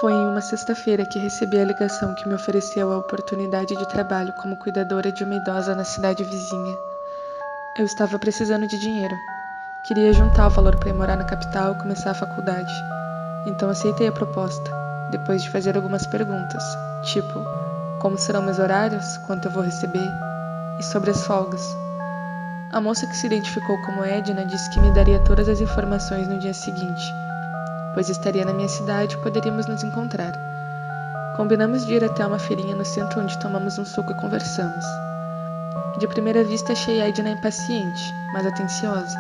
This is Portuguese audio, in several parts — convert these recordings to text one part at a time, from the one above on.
Foi em uma sexta-feira que recebi a ligação que me ofereceu a oportunidade de trabalho como cuidadora de uma idosa na cidade vizinha. Eu estava precisando de dinheiro. Queria juntar o valor para ir morar na capital e começar a faculdade. Então aceitei a proposta, depois de fazer algumas perguntas, tipo, como serão meus horários, quanto eu vou receber, e sobre as folgas. A moça que se identificou como Edna disse que me daria todas as informações no dia seguinte, pois estaria na minha cidade e poderíamos nos encontrar. Combinamos de ir até uma feirinha no centro onde tomamos um suco e conversamos. De primeira vista achei Edna impaciente, mas atenciosa.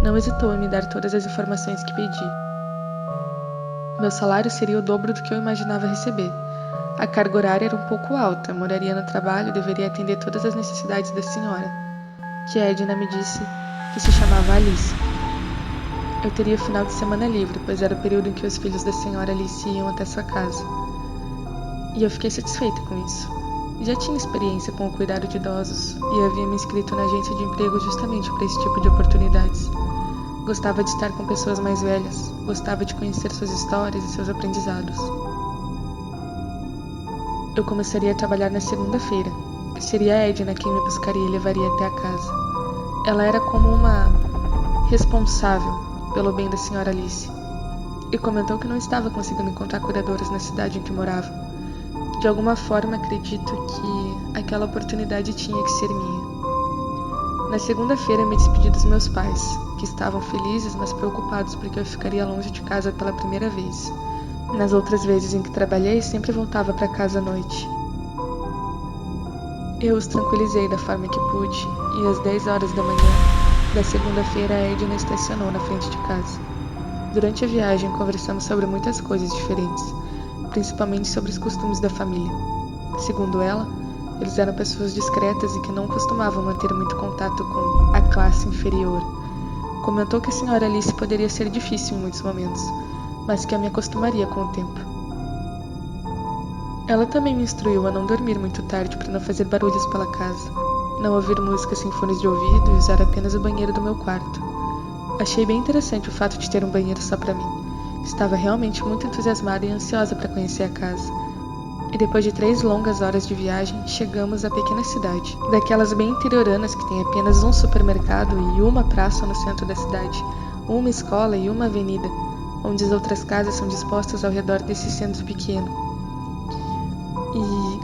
Não hesitou em me dar todas as informações que pedi. Meu salário seria o dobro do que eu imaginava receber. A carga horária era um pouco alta, moraria no trabalho e deveria atender todas as necessidades da senhora, que Edna me disse que se chamava Alice. Eu teria o final de semana livre, pois era o período em que os filhos da senhora Alice iam até sua casa. E eu fiquei satisfeita com isso. Já tinha experiência com o cuidado de idosos e havia me inscrito na agência de emprego justamente para esse tipo de oportunidades. Gostava de estar com pessoas mais velhas, gostava de conhecer suas histórias e seus aprendizados. Eu começaria a trabalhar na segunda-feira. Seria a Edna quem me buscaria e levaria até a casa. Ela era como uma responsável pelo bem da senhora Alice e comentou que não estava conseguindo encontrar cuidadoras na cidade em que morava. De alguma forma acredito que aquela oportunidade tinha que ser minha. Na segunda-feira me despedi dos meus pais, que estavam felizes, mas preocupados porque eu ficaria longe de casa pela primeira vez. Nas outras vezes em que trabalhei, sempre voltava para casa à noite. Eu os tranquilizei da forma que pude, e às 10 horas da manhã da segunda-feira a Edna estacionou na frente de casa. Durante a viagem conversamos sobre muitas coisas diferentes, principalmente sobre os costumes da família. Segundo ela, eles eram pessoas discretas e que não costumavam manter muito contato com a classe inferior. Comentou que a senhora Alice poderia ser difícil em muitos momentos, mas que eu me acostumaria com o tempo. Ela também me instruiu a não dormir muito tarde para não fazer barulhos pela casa, não ouvir música sem fones de ouvido e usar apenas o banheiro do meu quarto. Achei bem interessante o fato de ter um banheiro só para mim. Estava realmente muito entusiasmada e ansiosa para conhecer a casa. E depois de 3 longas horas de viagem, chegamos à pequena cidade, daquelas bem interioranas que tem apenas um supermercado e uma praça no centro da cidade, uma escola e uma avenida, onde as outras casas são dispostas ao redor desse centro pequeno.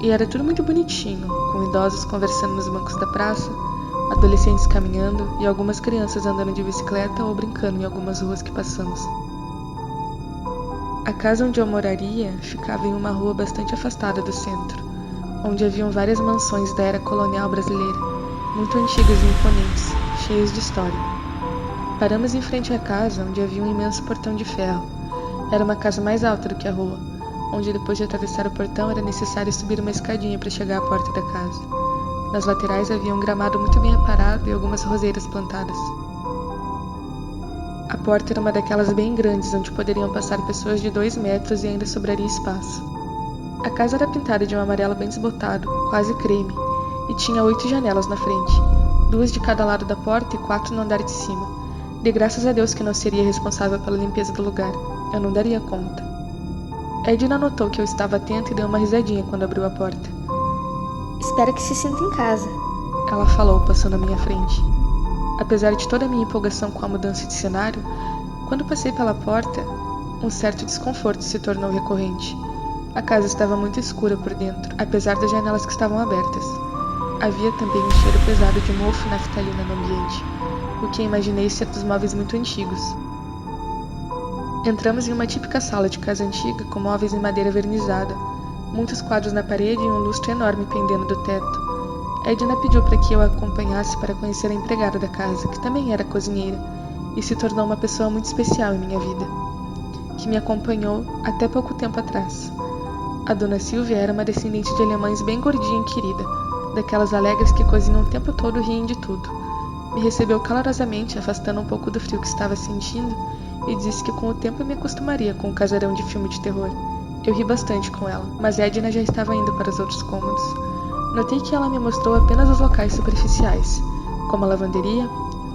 E era tudo muito bonitinho, com idosos conversando nos bancos da praça, adolescentes caminhando e algumas crianças andando de bicicleta ou brincando em algumas ruas que passamos. A casa onde eu moraria ficava em uma rua bastante afastada do centro, onde haviam várias mansões da era colonial brasileira, muito antigas e imponentes, cheias de história. Paramos em frente à casa, onde havia um imenso portão de ferro. Era uma casa mais alta do que a rua, onde depois de atravessar o portão era necessário subir uma escadinha para chegar à porta da casa. Nas laterais havia um gramado muito bem aparado e algumas roseiras plantadas. A porta era uma daquelas bem grandes, onde poderiam passar pessoas de 2 metros e ainda sobraria espaço. A casa era pintada de um amarelo bem desbotado, quase creme, e tinha 8 janelas na frente, 2 de cada lado da porta e 4 no andar de cima. De graças a Deus que não seria responsável pela limpeza do lugar, eu não daria conta. Edna notou que eu estava atenta e deu uma risadinha quando abriu a porta. Espero que se sinta em casa. Ela falou, passando à minha frente. Apesar de toda a minha empolgação com a mudança de cenário, quando passei pela porta, um certo desconforto se tornou recorrente. A casa estava muito escura por dentro, apesar das janelas que estavam abertas. Havia também um cheiro pesado de mofo e naftalina no ambiente, o que imaginei ser dos móveis muito antigos. Entramos em uma típica sala de casa antiga com móveis em madeira vernizada, muitos quadros na parede e um lustre enorme pendendo do teto. Edna pediu para que eu a acompanhasse para conhecer a empregada da casa, que também era cozinheira, e se tornou uma pessoa muito especial em minha vida, que me acompanhou até pouco tempo atrás. A dona Silvia era uma descendente de alemães bem gordinha e querida, daquelas alegres que cozinham o tempo todo e riem de tudo. Me recebeu calorosamente, afastando um pouco do frio que estava sentindo, e disse que com o tempo eu me acostumaria com o casarão de filme de terror. Eu ri bastante com ela, mas Edna já estava indo para os outros cômodos. Notei que ela me mostrou apenas os locais superficiais, como a lavanderia,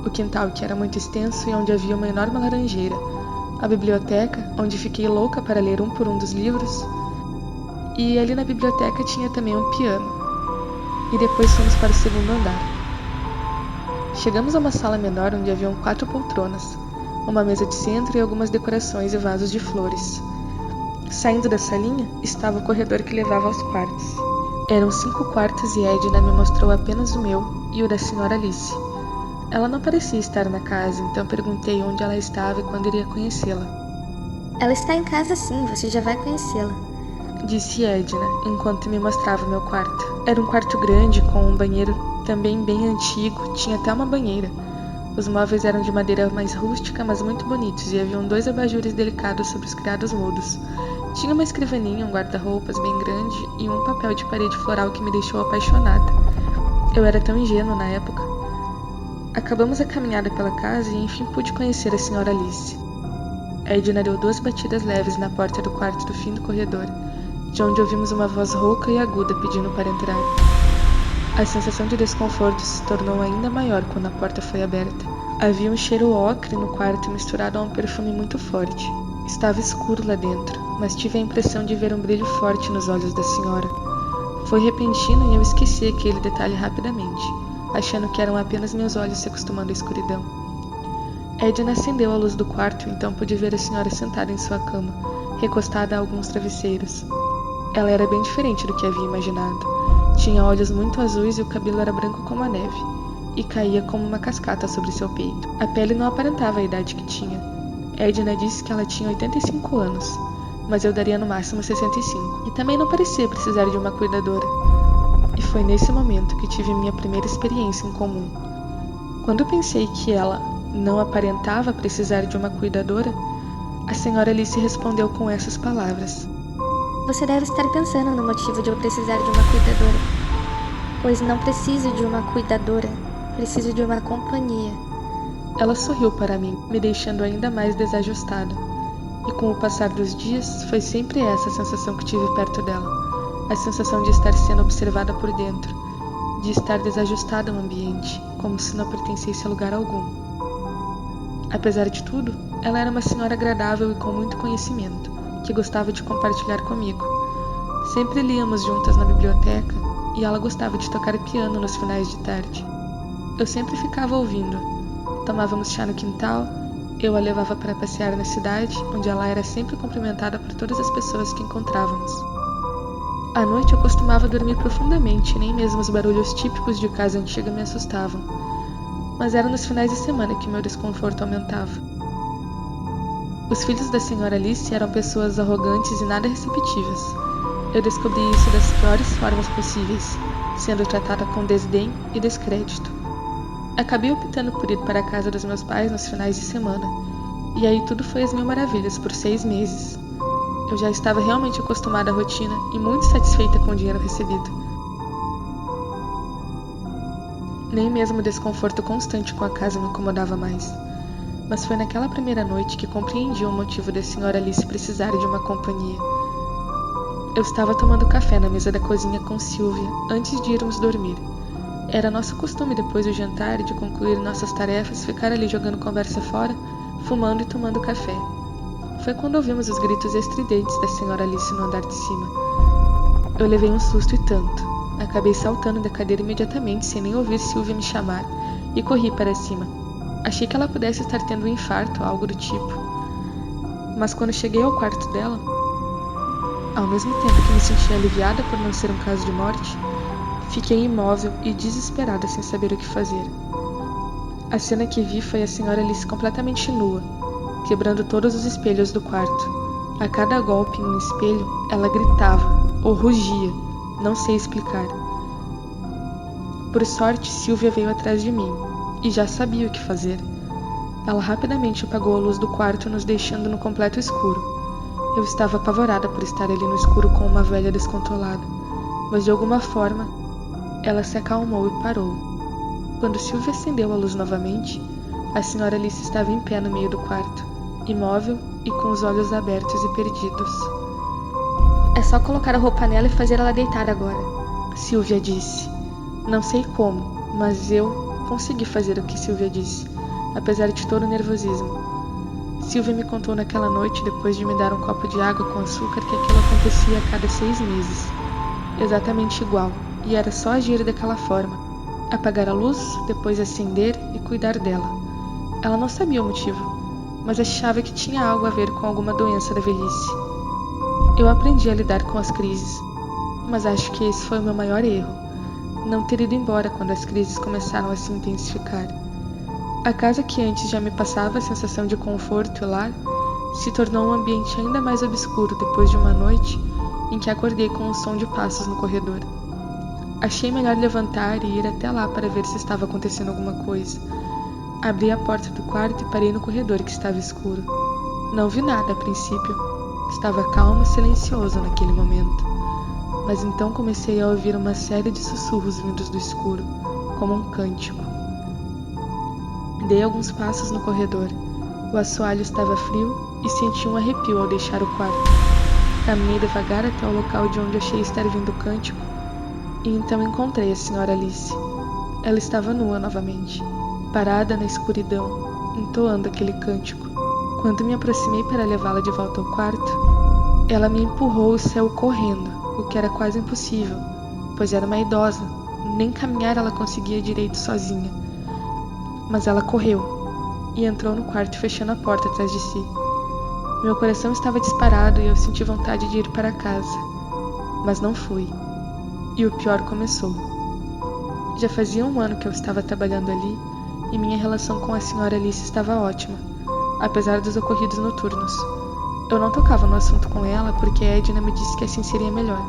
o quintal que era muito extenso e onde havia uma enorme laranjeira, a biblioteca, onde fiquei louca para ler um por um dos livros, e ali na biblioteca tinha também um piano. E depois fomos para o segundo andar. Chegamos a uma sala menor onde haviam 4 poltronas, uma mesa de centro e algumas decorações e vasos de flores. Saindo da salinha, estava o corredor que levava aos quartos. Eram 5 quartos e Edna me mostrou apenas o meu e o da senhora Alice. Ela não parecia estar na casa, então perguntei onde ela estava e quando iria conhecê-la. Ela está em casa sim, você já vai conhecê-la. Disse Edna, enquanto me mostrava meu quarto. Era um quarto grande, com um banheiro também bem antigo, tinha até uma banheira. Os móveis eram de madeira mais rústica, mas muito bonitos, e haviam 2 abajures delicados sobre os criados mudos. Tinha uma escrivaninha, um guarda-roupas bem grande e um papel de parede floral que me deixou apaixonada. Eu era tão ingênua na época. Acabamos a caminhada pela casa e enfim pude conhecer a senhora Alice. Edna deu 2 batidas leves na porta do quarto do fim do corredor, de onde ouvimos uma voz rouca e aguda pedindo para entrar. A sensação de desconforto se tornou ainda maior quando a porta foi aberta. Havia um cheiro ocre no quarto misturado a um perfume muito forte. Estava escuro lá dentro, mas tive a impressão de ver um brilho forte nos olhos da senhora. Foi repentino e eu esqueci aquele detalhe rapidamente, achando que eram apenas meus olhos se acostumando à escuridão. Edna acendeu a luz do quarto, então pude ver a senhora sentada em sua cama, recostada a alguns travesseiros. Ela era bem diferente do que havia imaginado. Tinha olhos muito azuis e o cabelo era branco como a neve, e caía como uma cascata sobre seu peito. A pele não aparentava a idade que tinha. Edna disse que ela tinha 85 anos, mas eu daria no máximo 65. E também não parecia precisar de uma cuidadora. E foi nesse momento que tive minha primeira experiência em comum. Quando pensei que ela não aparentava precisar de uma cuidadora, a senhora Alice respondeu com essas palavras. Você deve estar pensando no motivo de eu precisar de uma cuidadora. Pois não preciso de uma cuidadora, preciso de uma companhia. Ela sorriu para mim, me deixando ainda mais desajustada. E com o passar dos dias, foi sempre essa a sensação que tive perto dela. A sensação de estar sendo observada por dentro, de estar desajustada ao ambiente, como se não pertencesse a lugar algum. Apesar de tudo, ela era uma senhora agradável e com muito conhecimento, que gostava de compartilhar comigo. Sempre líamos juntas na biblioteca e ela gostava de tocar piano nos finais de tarde. Eu sempre ficava ouvindo. Tomávamos chá no quintal, eu a levava para passear na cidade, onde ela era sempre cumprimentada por todas as pessoas que encontrávamos. À noite eu costumava dormir profundamente e nem mesmo os barulhos típicos de casa antiga me assustavam. Mas era nos finais de semana que meu desconforto aumentava. Os filhos da senhora Alice eram pessoas arrogantes e nada receptivas. Eu descobri isso das piores formas possíveis, sendo tratada com desdém e descrédito. Acabei optando por ir para a casa dos meus pais nos finais de semana, e aí tudo foi às mil maravilhas por 6 meses. Eu já estava realmente acostumada à rotina e muito satisfeita com o dinheiro recebido. Nem mesmo o desconforto constante com a casa me incomodava mais. Mas foi naquela primeira noite que compreendi o motivo da senhora Alice precisar de uma companhia. Eu estava tomando café na mesa da cozinha com Sylvia antes de irmos dormir. Era nosso costume depois do jantar e de concluir nossas tarefas ficar ali jogando conversa fora, fumando e tomando café. Foi quando ouvimos os gritos estridentes da senhora Alice no andar de cima. Eu levei um susto e tanto. Acabei saltando da cadeira imediatamente sem nem ouvir Sylvia me chamar e corri para cima. Achei que ela pudesse estar tendo um infarto ou algo do tipo. Mas quando cheguei ao quarto dela, ao mesmo tempo que me sentia aliviada por não ser um caso de morte, fiquei imóvel e desesperada sem saber o que fazer. A cena que vi foi a senhora Alice completamente nua, quebrando todos os espelhos do quarto. A cada golpe em um espelho, ela gritava ou rugia, não sei explicar. Por sorte, Sylvia veio atrás de mim e já sabia o que fazer. Ela rapidamente apagou a luz do quarto, nos deixando no completo escuro. Eu estava apavorada por estar ali no escuro com uma velha descontrolada, mas de alguma forma, ela se acalmou e parou. Quando Sylvia acendeu a luz novamente, a senhora Alice estava em pé no meio do quarto, imóvel e com os olhos abertos e perdidos. É só colocar a roupa nela e fazer ela deitar agora. Sylvia disse. Não sei como, mas eu consegui fazer o que Sylvia disse, apesar de todo o nervosismo. Silvia me contou naquela noite, depois de me dar um copo de água com açúcar, que aquilo acontecia a cada 6 meses. Exatamente igual, e era só agir daquela forma. Apagar a luz, depois acender e cuidar dela. Ela não sabia o motivo, mas achava que tinha algo a ver com alguma doença da velhice. Eu aprendi a lidar com as crises, mas acho que esse foi o meu maior erro, não ter ido embora quando as crises começaram a se intensificar. A casa que antes já me passava a sensação de conforto e lar, se tornou um ambiente ainda mais obscuro depois de uma noite em que acordei com um som de passos no corredor. Achei melhor levantar e ir até lá para ver se estava acontecendo alguma coisa. Abri a porta do quarto e parei no corredor, que estava escuro. Não vi nada a princípio. Estava calmo e silencioso naquele momento. Mas então comecei a ouvir uma série de sussurros vindos do escuro, como um cântico. Dei alguns passos no corredor. O assoalho estava frio e senti um arrepio ao deixar o quarto. Caminhei devagar até o local de onde achei estar vindo o cântico e então encontrei a senhora Alice. Ela estava nua novamente, parada na escuridão, entoando aquele cântico. Quando me aproximei para levá-la de volta ao quarto, ela me empurrou e saiu correndo, o que era quase impossível, pois era uma idosa, nem caminhar ela conseguia direito sozinha. Mas ela correu e entrou no quarto fechando a porta atrás de si. Meu coração estava disparado e eu senti vontade de ir para casa, mas não fui. E o pior começou. Já fazia 1 ano que eu estava trabalhando ali e minha relação com a senhora Alice estava ótima, apesar dos ocorridos noturnos. Eu não tocava no assunto com ela porque a Edna me disse que assim seria melhor.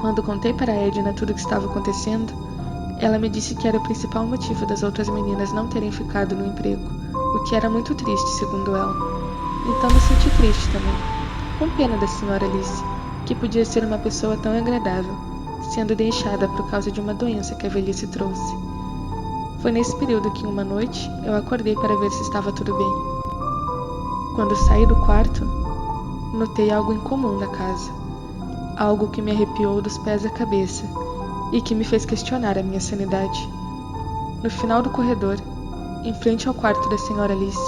Quando contei para a Edna tudo o que estava acontecendo, ela me disse que era o principal motivo das outras meninas não terem ficado no emprego, o que era muito triste, segundo ela. Então me senti triste também, com pena da senhora Alice, que podia ser uma pessoa tão agradável, sendo deixada por causa de uma doença que a velhice trouxe. Foi nesse período que, uma noite, eu acordei para ver se estava tudo bem. Quando saí do quarto, notei algo incomum na casa, algo que me arrepiou dos pés à cabeça e que me fez questionar a minha sanidade. No final do corredor, em frente ao quarto da senhora Alice,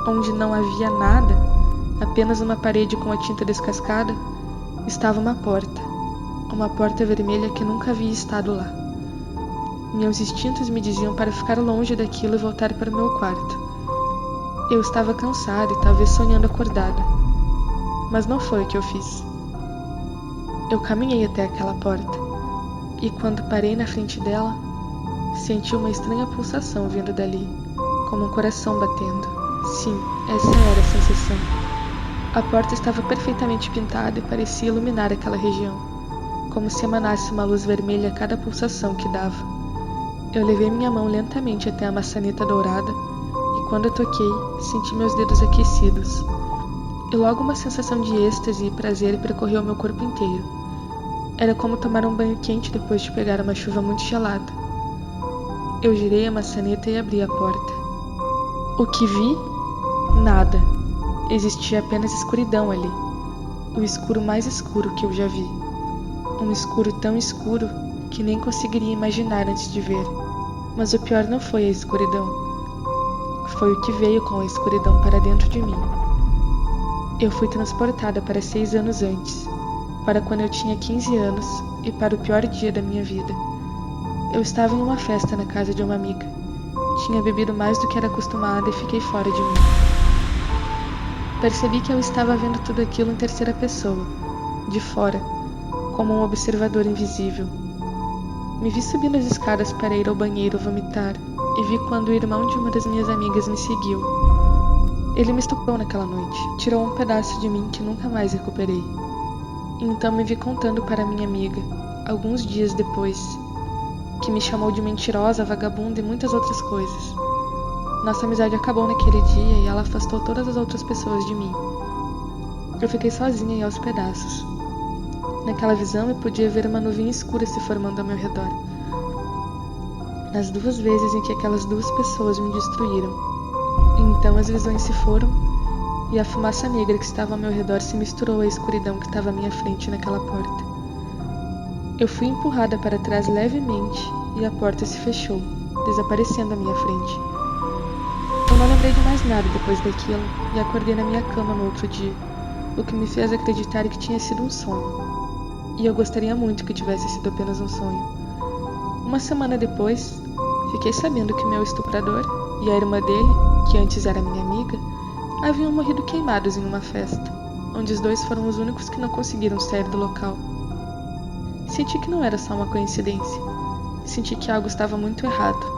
onde não havia nada, apenas uma parede com a tinta descascada, estava uma porta vermelha que nunca havia estado lá. Meus instintos me diziam para ficar longe daquilo e voltar para o meu quarto. Eu estava cansada e talvez sonhando acordada, mas não foi o que eu fiz. Eu caminhei até aquela porta, e quando parei na frente dela, senti uma estranha pulsação vindo dali, como um coração batendo. Sim, essa era a sensação. A porta estava perfeitamente pintada e parecia iluminar aquela região, como se emanasse uma luz vermelha a cada pulsação que dava. Eu levei minha mão lentamente até a maçaneta dourada e quando eu toquei, senti meus dedos aquecidos. E logo uma sensação de êxtase e prazer percorreu meu corpo inteiro. Era como tomar um banho quente depois de pegar uma chuva muito gelada. Eu girei a maçaneta e abri a porta. O que vi? Nada. Existia apenas escuridão ali. O escuro mais escuro que eu já vi. Um escuro tão escuro que nem conseguiria imaginar antes de ver. Mas o pior não foi a escuridão. Foi o que veio com a escuridão para dentro de mim. Eu fui transportada para 6 anos antes, para quando eu tinha 15 anos e para o pior dia da minha vida. Eu estava em uma festa na casa de uma amiga. Tinha bebido mais do que era acostumada e fiquei fora de mim. Percebi que eu estava vendo tudo aquilo em terceira pessoa, de fora, como um observador invisível. Me vi subindo as escadas para ir ao banheiro vomitar e vi quando o irmão de uma das minhas amigas me seguiu. Ele me estuprou naquela noite, tirou um pedaço de mim que nunca mais recuperei. Então me vi contando para minha amiga, alguns dias depois, que me chamou de mentirosa, vagabunda e muitas outras coisas. Nossa amizade acabou naquele dia e ela afastou todas as outras pessoas de mim. Eu fiquei sozinha e aos pedaços. Naquela visão eu podia ver uma nuvem escura se formando ao meu redor. Nas 2 vezes em que aquelas 2 pessoas me destruíram. E então as visões se foram e a fumaça negra que estava ao meu redor se misturou à escuridão que estava à minha frente naquela porta. Eu fui empurrada para trás levemente e a porta se fechou, desaparecendo à minha frente. Eu não lembrei de mais nada depois daquilo e acordei na minha cama no outro dia, o que me fez acreditar que tinha sido um sonho. E eu gostaria muito que tivesse sido apenas um sonho. Uma semana depois, fiquei sabendo que meu estuprador e a irmã dele, que antes era minha amiga, haviam morrido queimados em uma festa, onde os dois foram os únicos que não conseguiram sair do local. Senti que não era só uma coincidência. Senti que algo estava muito errado,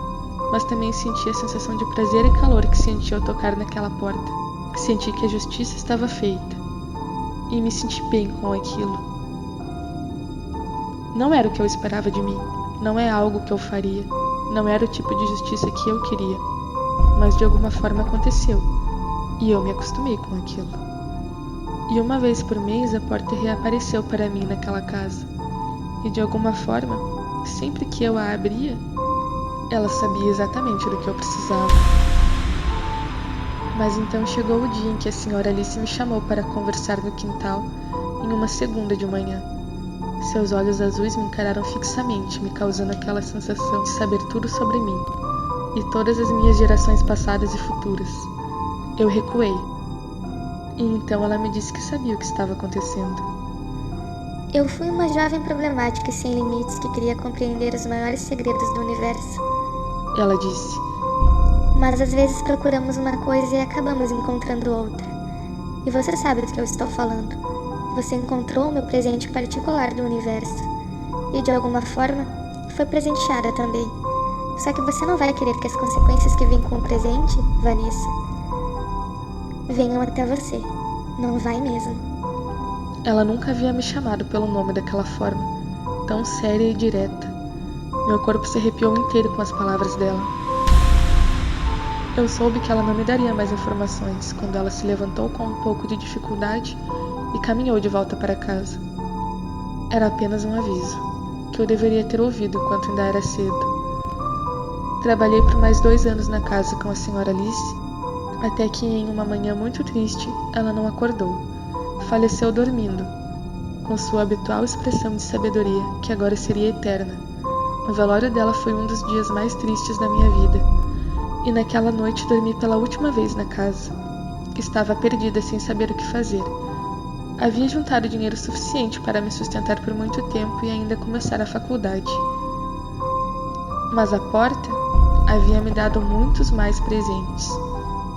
mas também senti a sensação de prazer e calor que senti ao tocar naquela porta. Senti que a justiça estava feita, e me senti bem com aquilo. Não era o que eu esperava de mim, não é algo que eu faria, não era o tipo de justiça que eu queria, mas de alguma forma aconteceu, e eu me acostumei com aquilo. E uma vez por mês a porta reapareceu para mim naquela casa, e de alguma forma, sempre que eu a abria, ela sabia exatamente do que eu precisava. Mas então chegou o dia em que a senhora Alice me chamou para conversar no quintal, em uma segunda de manhã. Seus olhos azuis me encararam fixamente, me causando aquela sensação de saber tudo sobre mim, e todas as minhas gerações passadas e futuras. Eu recuei. E então ela me disse que sabia o que estava acontecendo. Eu fui uma jovem problemática e sem limites que queria compreender os maiores segredos do universo. Ela disse. Mas às vezes procuramos uma coisa e acabamos encontrando outra. E você sabe do que eu estou falando. Você encontrou o meu presente particular do universo. E de alguma forma, foi presenteada também. Só que você não vai querer que as consequências que vêm com o presente, Vanessa, venham até você. Não vai mesmo. Ela nunca havia me chamado pelo nome daquela forma, tão séria e direta. Meu corpo se arrepiou inteiro com as palavras dela. Eu soube que ela não me daria mais informações quando ela se levantou com um pouco de dificuldade e caminhou de volta para casa. Era apenas um aviso, que eu deveria ter ouvido enquanto ainda era cedo. Trabalhei por mais 2 anos na casa com a senhora Alice, até que em uma manhã muito triste, ela não acordou. Faleceu dormindo, com sua habitual expressão de sabedoria, que agora seria eterna. O velório dela foi um dos dias mais tristes da minha vida, e naquela noite dormi pela última vez na casa. Estava perdida sem saber o que fazer. Havia juntado dinheiro suficiente para me sustentar por muito tempo e ainda começar a faculdade. Mas a porta havia me dado muitos mais presentes.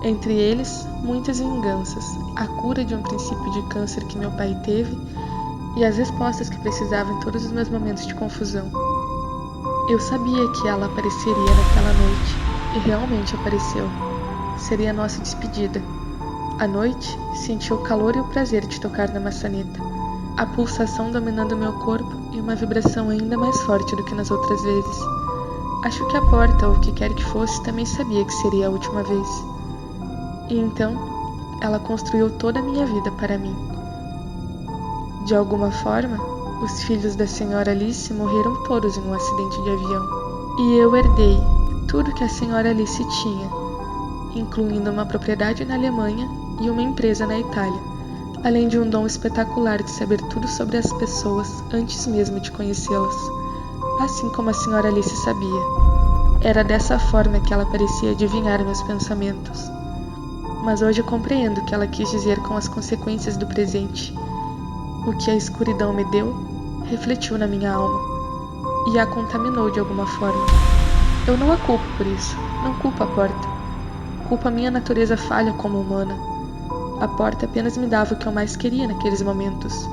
Entre eles, muitas vinganças, a cura de um princípio de câncer que meu pai teve e as respostas que precisava em todos os meus momentos de confusão. Eu sabia que ela apareceria naquela noite, e realmente apareceu. Seria a nossa despedida. À noite, senti o calor e o prazer de tocar na maçaneta, a pulsação dominando meu corpo e uma vibração ainda mais forte do que nas outras vezes. Acho que a porta, ou o que quer que fosse, também sabia que seria a última vez. E então, ela construiu toda a minha vida para mim. De alguma forma, os filhos da senhora Alice morreram todos em um acidente de avião. E eu herdei tudo que a senhora Alice tinha, incluindo uma propriedade na Alemanha e uma empresa na Itália, além de um dom espetacular de saber tudo sobre as pessoas antes mesmo de conhecê-las, assim como a senhora Alice sabia. Era dessa forma que ela parecia adivinhar meus pensamentos. Mas hoje eu compreendo o que ela quis dizer com as consequências do presente. O que a escuridão me deu, refletiu na minha alma, e a contaminou de alguma forma. Eu não a culpo por isso, não culpo a porta. Culpo a minha natureza falha como humana. A porta apenas me dava o que eu mais queria naqueles momentos.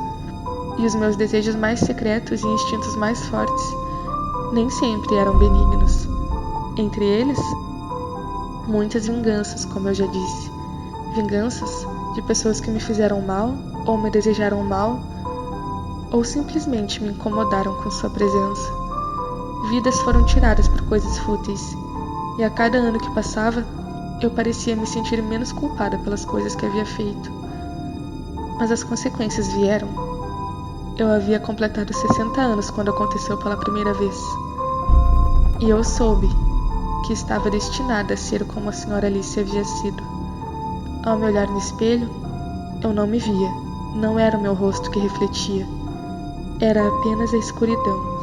E os meus desejos mais secretos e instintos mais fortes nem sempre eram benignos. Entre eles, muitas vinganças, como eu já disse. Vinganças de pessoas que me fizeram mal, ou me desejaram mal, ou simplesmente me incomodaram com sua presença. Vidas foram tiradas por coisas fúteis, e a cada ano que passava, eu parecia me sentir menos culpada pelas coisas que havia feito. Mas as consequências vieram. Eu havia completado 60 anos quando aconteceu pela primeira vez. E eu soube que estava destinada a ser como a senhora Alice havia sido. Ao me olhar no espelho, eu não me via. Não era o meu rosto que refletia. Era apenas a escuridão.